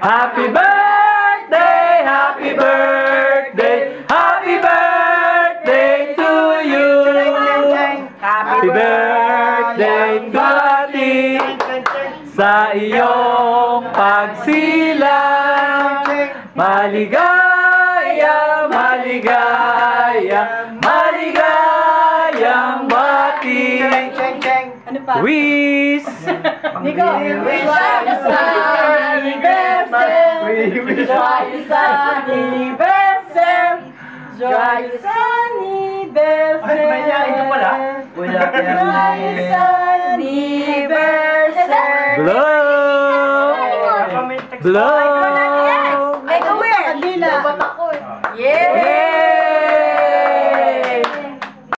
Happy birthday, happy birthday, happy birthday to you. Happy birthday, Buddy, sa iyong pagsilang. Maligaya, maligaya, maligayang bati. Ano pa? Wish! Nico, wish you anniversary. Joyous anniversary. Joyous anniversary. Ay, ito pala. Joyous anniversary. Blow! Blow! Ay, gawin! Yeah!